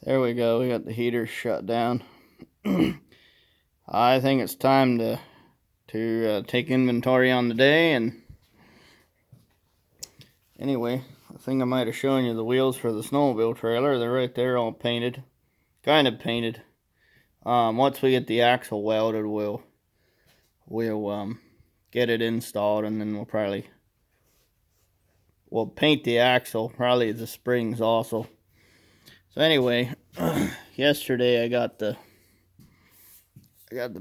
There we go. We got the heater shut down. I think it's time to take inventory on the day. And anyway, I think I might have shown you the wheels for the snowmobile trailer. They're right there, all painted, kind of painted. Once we get the axle welded, we'll get it installed, and then we'll paint the axle, probably the springs also. So anyway, yesterday I got the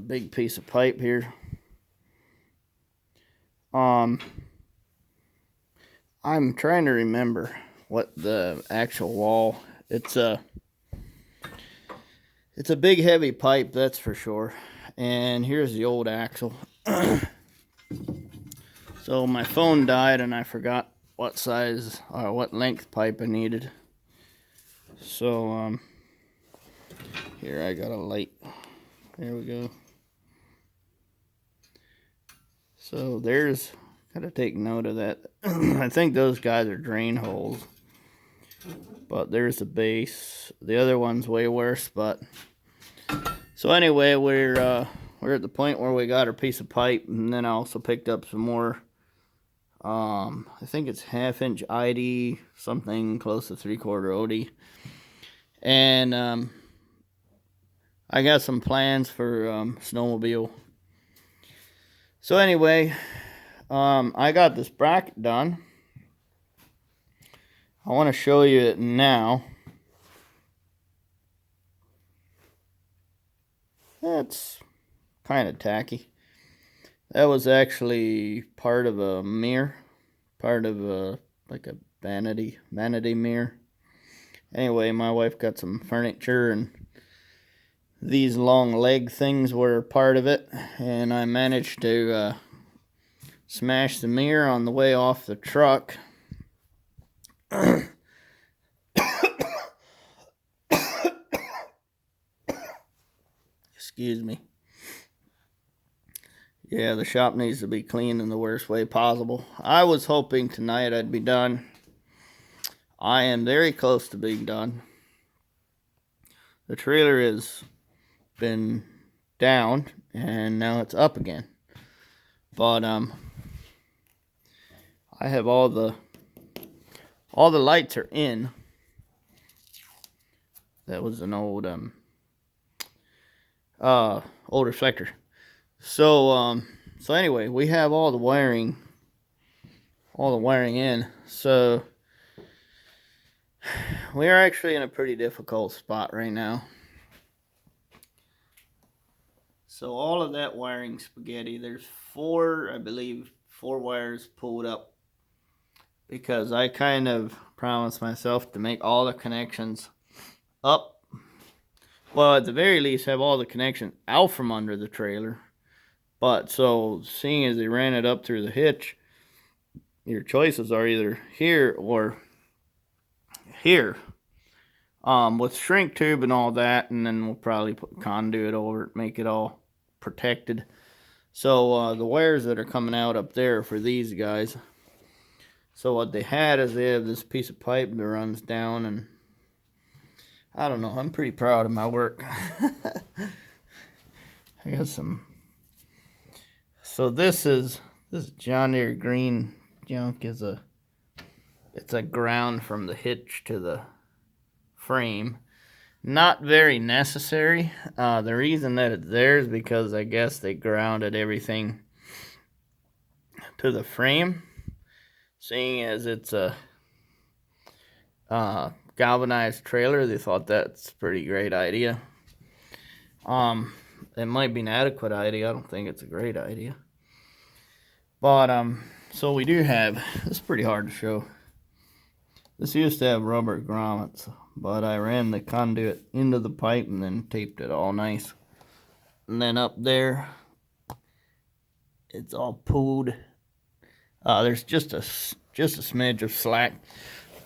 big piece of pipe here. I'm trying to remember what the actual wall. It's a big heavy pipe, that's for sure. And here's the old axle. So my phone died and I forgot what size or what length pipe I needed. So here I got a light. There we go. So there's, gotta take note of that. I think those guys are drain holes. But there's the base. The other one's way worse, but so anyway, we're at the point where we got our piece of pipe, and then I also picked up some more. I think it's 1/2 inch ID, something close to 3/4 OD. And I got some plans for snowmobile. So anyway, I got this bracket done. I want to show you it now. That's kind of tacky. That was actually part of a mirror, part of like a vanity mirror. Anyway, my wife got some furniture, and these long leg things were part of it, and I managed to smash the mirror on the way off the truck. Excuse me. Yeah, the shop needs to be cleaned in the worst way possible. I was hoping tonight I'd be done. I am very close to being done. The trailer has been down and now it's up again. But I have all the lights are in. That was an old reflector. So anyway, we have all the wiring in. So we are actually in a pretty difficult spot right now. So all of that wiring spaghetti, there's four wires pulled up, because I kind of promised myself to make all the connections up. Well, at the very least, have all the connections out from under the trailer. But so, seeing as they ran it up through the hitch, your choices are either here or here, with shrink tube and all that, and then we'll probably put conduit over it, make it all protected. So the wires that are coming out up there for these guys. So what they had is they have this piece of pipe that runs down, and I don't know, I'm pretty proud of my work. I got some. So this John Deere green junk it's a ground from the hitch to the frame. Not very necessary. The reason that it's there is because I guess they grounded everything to the frame. Seeing as it's a galvanized trailer, they thought that's a pretty great idea. It might be an adequate idea. I don't think it's a great idea. But so we do have, this is pretty hard to show. This used to have rubber grommets, but I ran the conduit into the pipe and then taped it all nice. And then up there, it's all pulled. There's just a smidge of slack.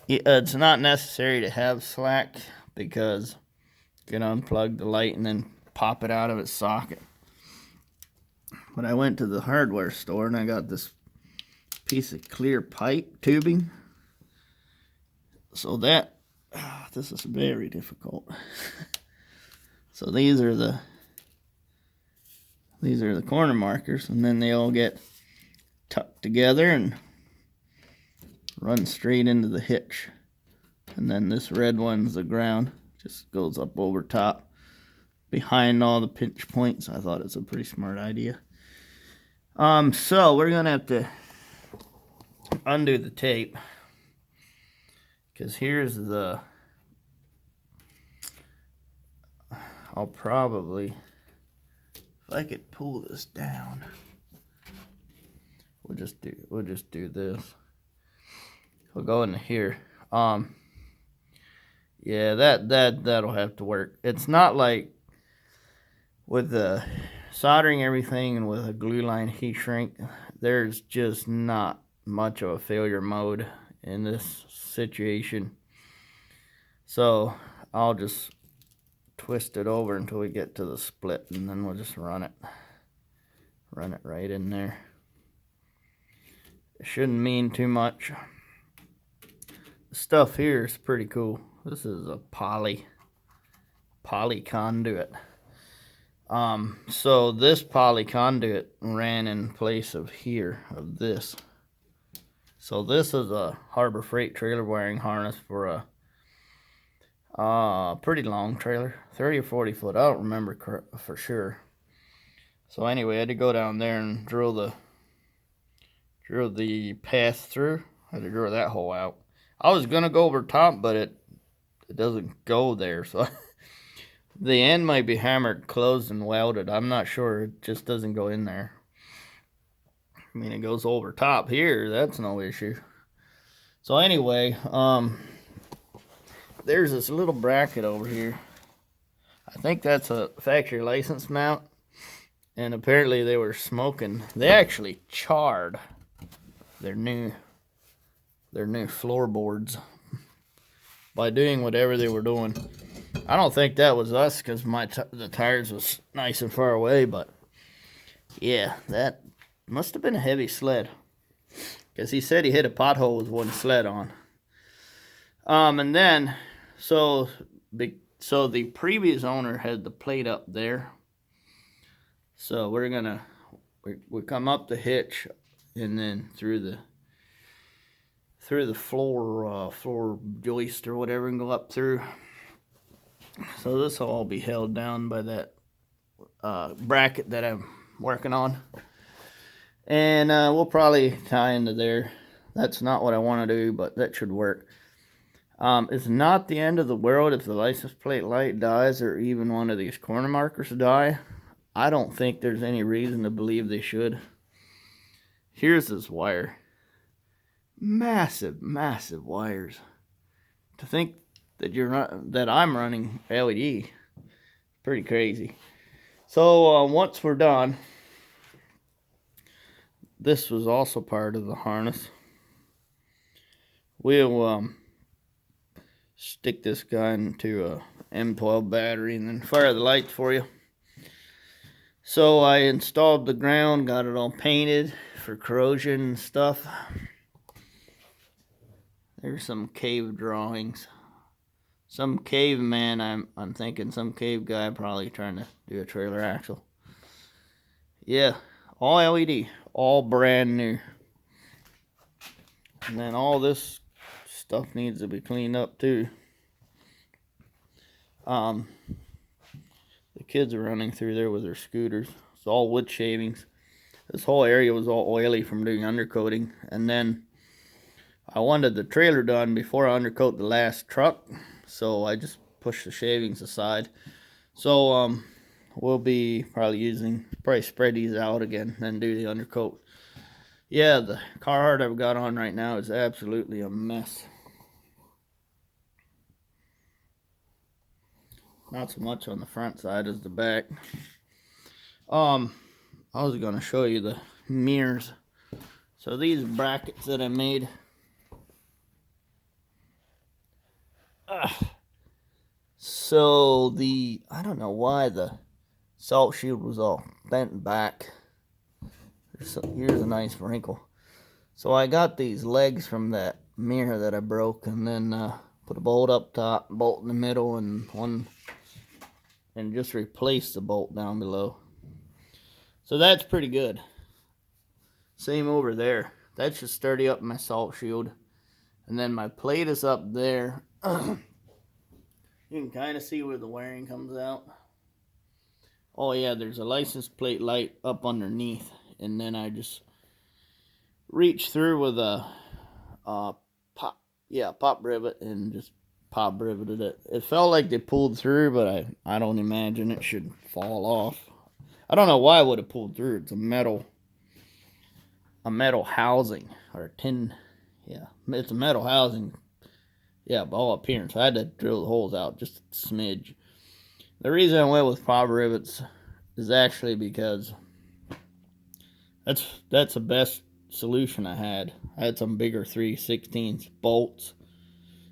It's not necessary to have slack, because you can unplug the light and then pop it out of its socket. But I went to the hardware store and I got this piece of clear pipe tubing. So that This is very difficult. So these are the corner markers, and then they all get tucked together and run straight into the hitch. And then this red one's the ground, just goes up over top behind all the pinch points. I thought it's a pretty smart idea. So we're gonna have to undo the tape, because here's the, I'll probably, if I could pull this down, we'll just do this. We'll go into here. Yeah, that'll have to work. It's not like with the soldering everything and with a glue line heat shrink, there's just not much of a failure mode in this situation. So I'll just twist it over until we get to the split, and then we'll just run it right in there. It shouldn't mean too much. The stuff here is pretty cool. This is a poly conduit. So this poly conduit ran in place of this. So this is a Harbor Freight trailer wiring harness for a pretty long trailer, 30 or 40 foot. I don't remember for sure. So anyway, I had to go down there and drill the path through. I had to drill that hole out. I was gonna go over top, but it doesn't go there, so the end might be hammered closed and welded. I'm not sure. It just doesn't go in there. I mean, it goes over top here. That's no issue. So anyway, there's this little bracket over here. I think that's a factory license mount. And apparently they were smoking. They actually charred their new floorboards by doing whatever they were doing. I don't think that was us, because the tires was nice and far away, but yeah, that must have been a heavy sled, because he said he hit a pothole with one sled on. And then so the previous owner had the plate up there, so we come up the hitch and then through the floor joist or whatever, and go up through. So this will all be held down by that bracket that I'm working on, and we'll probably tie into there. That's not what I want to do, but that should work. It's not the end of the world if the license plate light dies, or even one of these corner markers die. I don't think there's any reason to believe they should. Here's this wire. Massive wires. To think that I'm running LED, pretty crazy. So once we're done, this was also part of the harness. We'll stick this guy into a M12 battery and then fire the lights for you. So I installed the ground, got it all painted for corrosion and stuff. There's some cave drawings. Some caveman, I'm thinking some cave guy probably trying to do a trailer axle. Yeah, all LED, all brand new. And then all this stuff needs to be cleaned up too. The kids are running through there with their scooters. It's all wood shavings. This whole area was all oily from doing undercoating, and then I wanted the trailer done before I undercoat the last truck, so I just pushed the shavings aside. So we'll be probably spread these out again, then do the undercoat. Yeah, the Carhartt I've got on right now is absolutely a mess. Not so much on the front side as the back. I was going to show you the mirrors. So these brackets that I made. So I don't know why the salt shield was all bent back. Here's a nice wrinkle. So I got these legs from that mirror that I broke, and then Put a bolt up top, bolt in the middle, and just replace the bolt down below. So that's pretty good. Same over there. That should sturdy up my salt shield. And then my plate is up there. You can kind of see where the wiring comes out. Oh yeah, there's a license plate light up underneath. And then I just reach through with a pop rivet and just pop riveted it. It felt like they pulled through, but I don't imagine it should fall off. I don't know why it would have pulled through. It's a metal housing or a tin. Yeah, it's a metal housing. Yeah, by all appearance, I had to drill the holes out just a smidge. The reason I went with pop rivets is actually because that's the best solution I had. I had some bigger 3/16 bolts.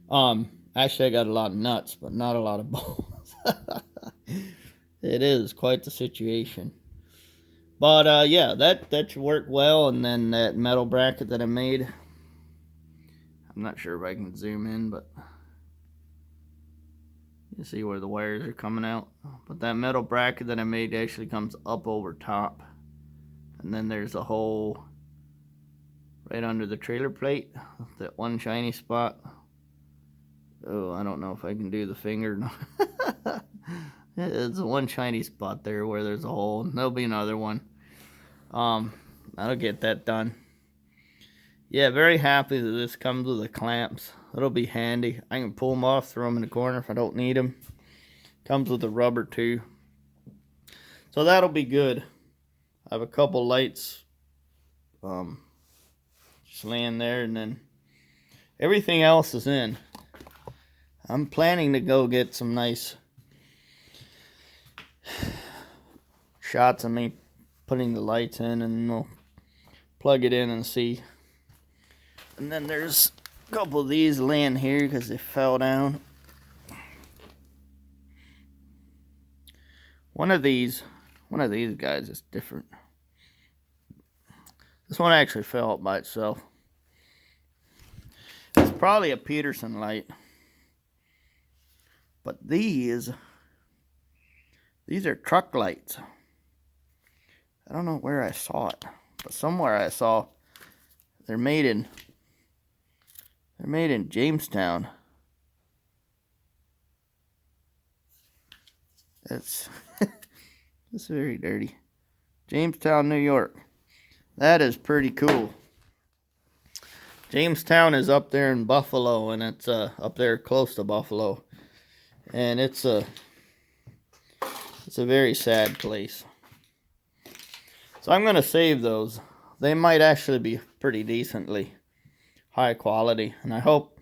Actually, I got a lot of nuts, but not a lot of bolts. It is quite the situation. But yeah, that should work well. And then that metal bracket that I made, I'm not sure if I can zoom in, but you see where the wires are coming out. But that metal bracket that I made actually comes up over top. And then there's a hole right under the trailer plate, that one shiny spot. Oh, I don't know if I can do the finger. It's one shiny spot there where there's a hole. There'll be another one. I'll get that done. Yeah, very happy that this comes with the clamps. It'll be handy. I can pull them off, throw them in the corner if I don't need them. Comes with the rubber too. So that'll be good. I have a couple lights just laying there, and then everything else is in. I'm planning to go get some nice shots of me putting the lights in, and we'll plug it in and see. And then there's a couple of these laying here because they fell down. One of these guys is different. This one actually fell out by itself. It's probably a Peterson light. But these are truck lights. I don't know where I saw it, but somewhere I saw they're made in Jamestown. It's very dirty. Jamestown, New York. That is pretty cool. Jamestown is up there in Buffalo, and it's up there close to Buffalo. And it's a very sad place. So I'm going to save those. They might actually be pretty decently high quality, and I hope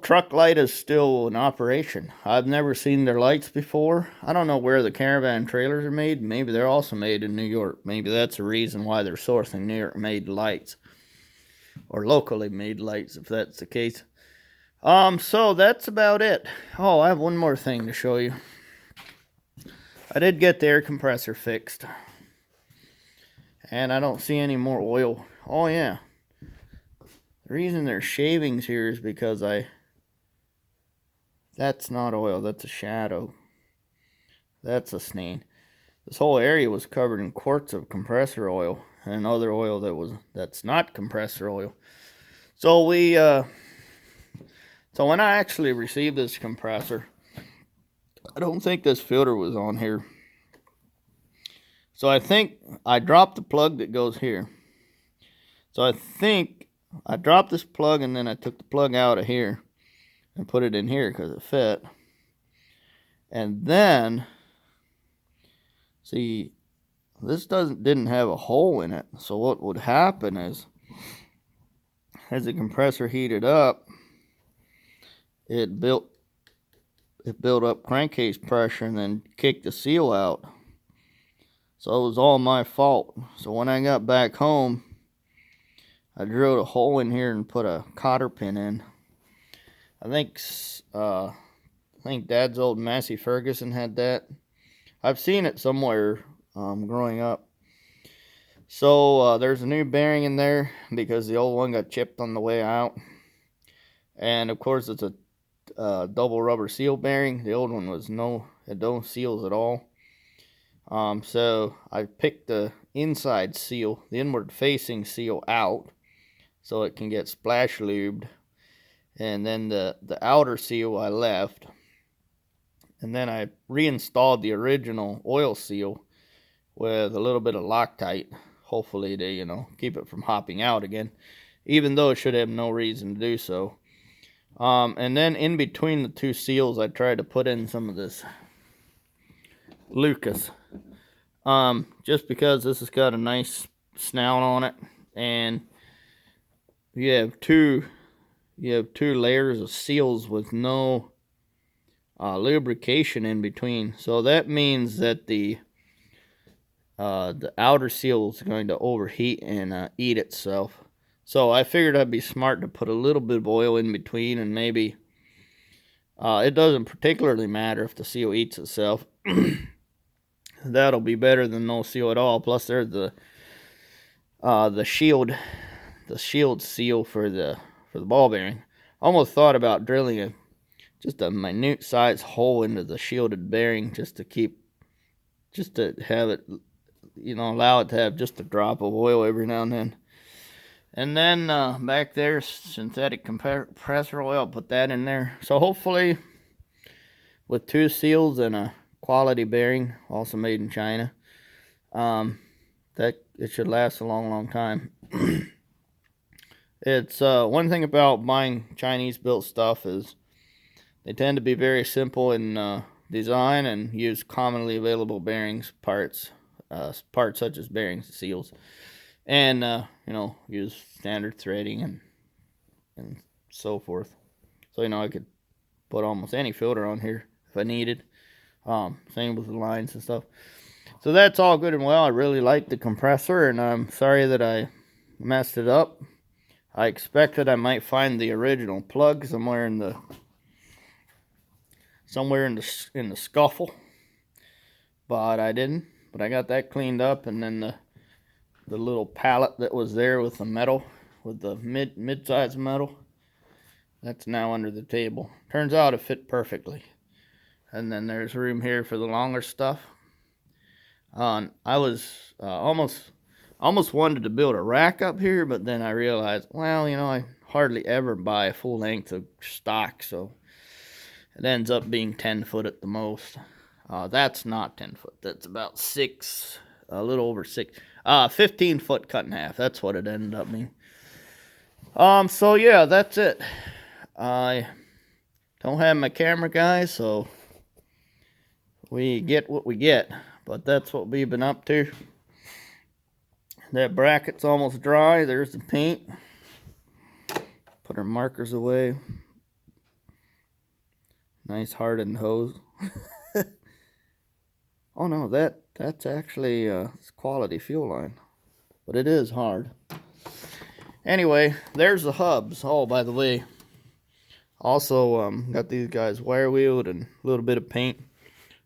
Truck Light is still in operation. I've never seen their lights before. I don't know where the Caravan trailers are made. Maybe they're also made in New York. Maybe that's the reason why they're sourcing New York made lights, or locally made lights, if that's the case. So that's about it. Oh, I have one more thing to show you. I did get the air compressor fixed, and I don't see any more oil. Oh yeah. The reason there's shavings here is because that's not oil, that's a shadow. That's a stain. This whole area was covered in quarts of compressor oil and other oil that's not compressor oil. So so when I actually received this compressor, I don't think this filter was on here. So I think I dropped the plug that goes here. So I think I dropped this plug, and then I took the plug out of here and put it in here because it fit. And then, see, this didn't have a hole in it. So what would happen is, as the compressor heated up, it built up crankcase pressure and then kicked the seal out. So it was all my fault. So when I got back home, I drilled a hole in here and put a cotter pin in. I think Dad's old Massey Ferguson had that. I've seen it somewhere growing up. So there's a new bearing in there because the old one got chipped on the way out. And of course, it's a double rubber seal bearing. The old one had no seals at all. So I picked the inside seal, the inward facing seal out, so it can get splash lubed. And then the outer seal I left. And then I reinstalled the original oil seal with a little bit of Loctite, hopefully to, keep it from hopping out again, even though it should have no reason to do so. And then in between the two seals, I tried to put in some of this Lucas. Just because this has got a nice snout on it, and you have two layers of seals with no lubrication in between. So that means that the outer seal is going to overheat and eat itself. So I figured I'd be smart to put a little bit of oil in between, and maybe it doesn't particularly matter if the seal eats itself. That'll be better than no seal at all. Plus, there's the shield seal for the ball bearing. Almost thought about drilling just a minute size hole into the shielded bearing just to have it, allow it to have just a drop of oil every now and then. And then back there, synthetic compressor oil, put that in there. So hopefully, with two seals and a quality bearing, also made in China, that it should last a long, long time. It's one thing about buying Chinese-built stuff is they tend to be very simple in design and use commonly available bearings, parts such as bearings and seals, and use standard threading and so forth. So I could put almost any filter on here if I needed. Same with the lines and stuff. So that's all good and well. I really like the compressor, and I'm sorry that I messed it up. I expected I might find the original plug somewhere in the scuffle, but I didn't. But I got that cleaned up, and then the little pallet that was there with the metal, with the mid-size metal, that's now under the table. Turns out it fit perfectly. And then there's room here for the longer stuff. I was almost wanted to build a rack up here, but then I realized, well, I hardly ever buy a full length of stock, so it ends up being 10 foot at the most. That's not 10 foot. That's about 6, a little over 6. 15 foot cut in half. That's what it ended up being. So yeah, that's it. I don't have my camera guy, so we get what we get. But that's what we've been up to. That bracket's almost dry. There's the paint. Put our markers away. Nice hardened hose. Oh no, that's actually quality fuel line, but it is hard. Anyway, there's the hubs. Oh, by the way, also got these guys wire wheeled and a little bit of paint.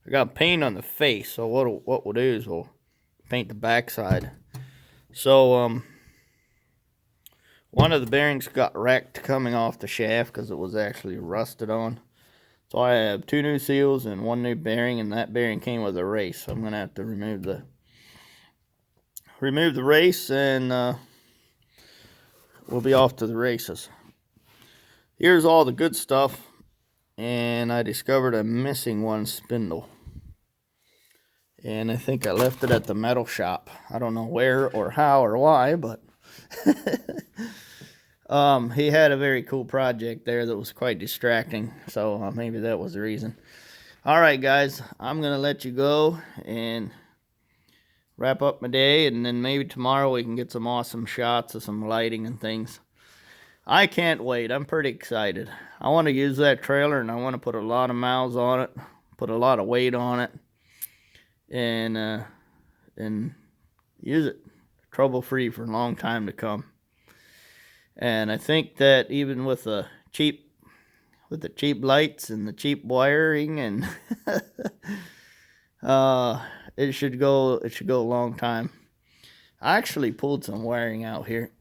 I got paint on the face, so what we'll do is we'll paint the backside. So one of the bearings got wrecked coming off the shaft because it was actually rusted on. So I have 2 new seals and 1 new bearing, and that bearing came with a race. So I'm gonna have to remove the race, and we'll be off to the races. Here's all the good stuff, and I discovered I'm missing 1 spindle. And I think I left it at the metal shop. I don't know where or how or why, but he had a very cool project there that was quite distracting, so maybe that was the reason. All right, guys, I'm gonna let you go and wrap up my day, and then maybe tomorrow we can get some awesome shots of some lighting and things. I can't wait. I'm pretty excited. I want to use that trailer, and I want to put a lot of miles on it, put a lot of weight on it, and use it trouble-free for a long time to come. And I think that even with the cheap lights and the cheap wiring, and it should go a long time. I actually pulled some wiring out here.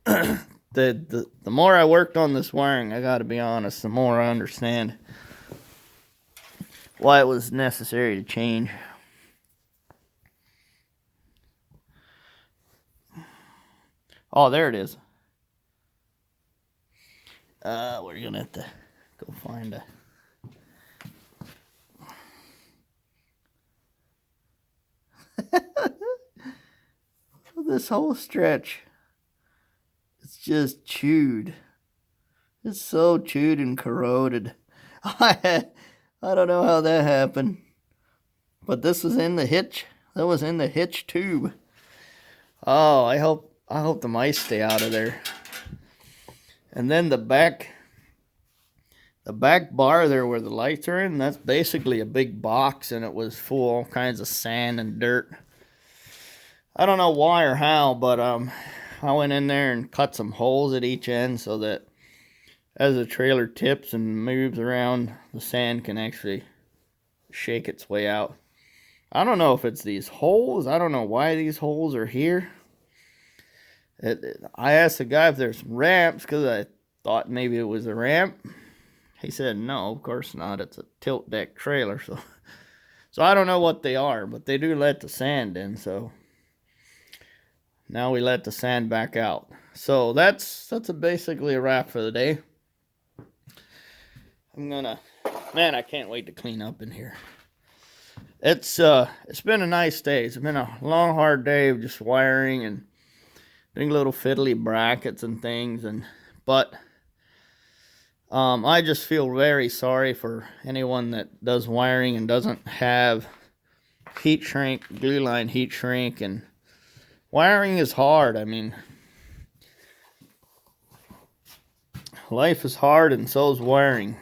the more I worked on this wiring, I got to be honest, the more I understand why it was necessary to change. Oh, there it is. We're gonna have to go find a. This whole stretch, it's just chewed. It's so chewed and corroded. I don't know how that happened, but this was in the hitch. That was in the hitch tube. Oh, I hope the mice stay out of there. And then the back bar there where the lights are in, that's basically a big box, and it was full of all kinds of sand and dirt. I don't know why or how, but I went in there and cut some holes at each end so that as the trailer tips and moves around, the sand can actually shake its way out. I don't know if it's these holes. I don't know why these holes are here. I asked the guy if there's ramps because I thought maybe it was a ramp. He said, no, of course not. It's a tilt deck trailer. So I don't know what they are, but they do let the sand in. So now we let the sand back out. So that's basically a wrap for the day. Man, I can't wait to clean up in here. It's been a nice day. It's been a long, hard day of just wiring and doing little fiddly brackets and things, but I just feel very sorry for anyone that does wiring and doesn't have heat shrink, glue line heat shrink, and wiring is hard. I mean, life is hard and so is wiring.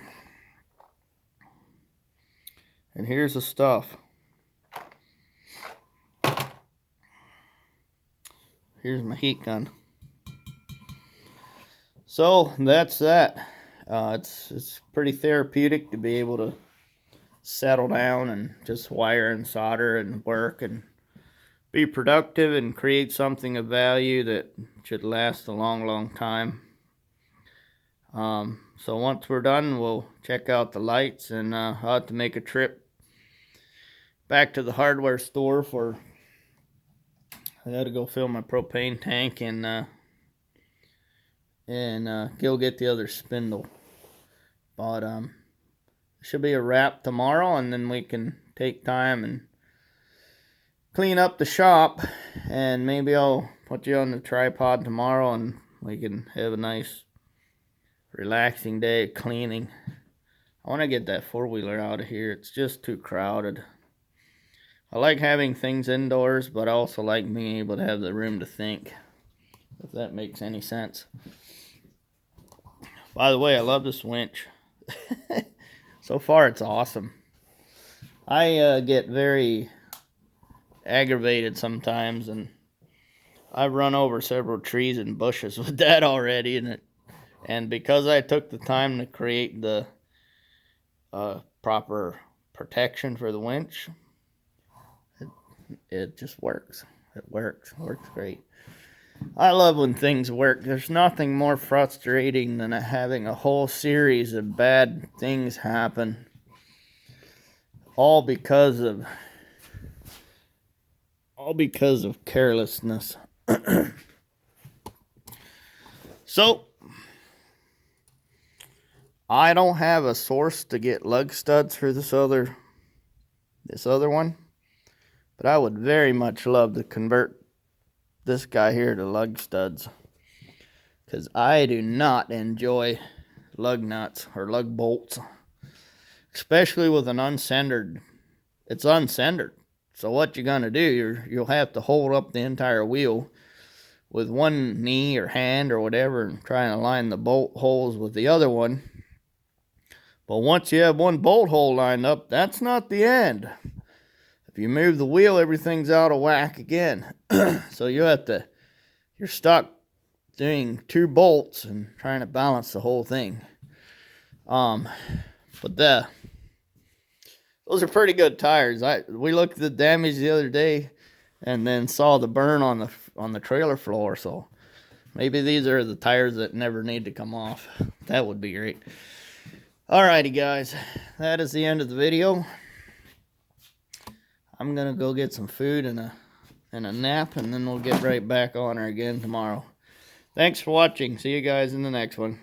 And here's the stuff. Here's my heat gun. So that's that. It's pretty therapeutic to be able to settle down and just wire and solder and work and be productive and create something of value that should last a long, long time. So once we're done, we'll check out the lights, and I'll have to make a trip back to the hardware store I got to go fill my propane tank and go get the other spindle. But it should be a wrap tomorrow, and then we can take time and clean up the shop, and maybe I'll put you on the tripod tomorrow and we can have a nice relaxing day of cleaning. I want to get that four-wheeler out of here. It's just too crowded. I like having things indoors, but I also like being able to have the room to think, if that makes any sense. By the way, I love this winch. So far, it's awesome. I get very aggravated sometimes, and I've run over several trees and bushes with that already, and because I took the time to create the proper protection for the winch, it just works. It works great. I love when things work. There's nothing more frustrating than having a whole series of bad things happen, all because of carelessness. So I don't have a source to get lug studs for this other one, but I would very much love to convert this guy here to lug studs, because I do not enjoy lug nuts or lug bolts, especially with an uncentered. It's uncentered, so what you're gonna do, you'll have to hold up the entire wheel with one knee or hand or whatever and try and align the bolt holes with the other one. But once you have one bolt hole lined up, that's not the end. If you move the wheel, everything's out of whack again. So you're stuck doing two bolts and trying to balance the whole thing. But those are pretty good tires. We looked at the damage the other day and then saw the burn on the trailer floor. So Maybe these are the tires that never need to come off. That would be great. Alrighty, guys. That is the end of the video. I'm going to go get some food and a nap, and then we'll get right back on her again tomorrow. Thanks for watching. See you guys in the next one.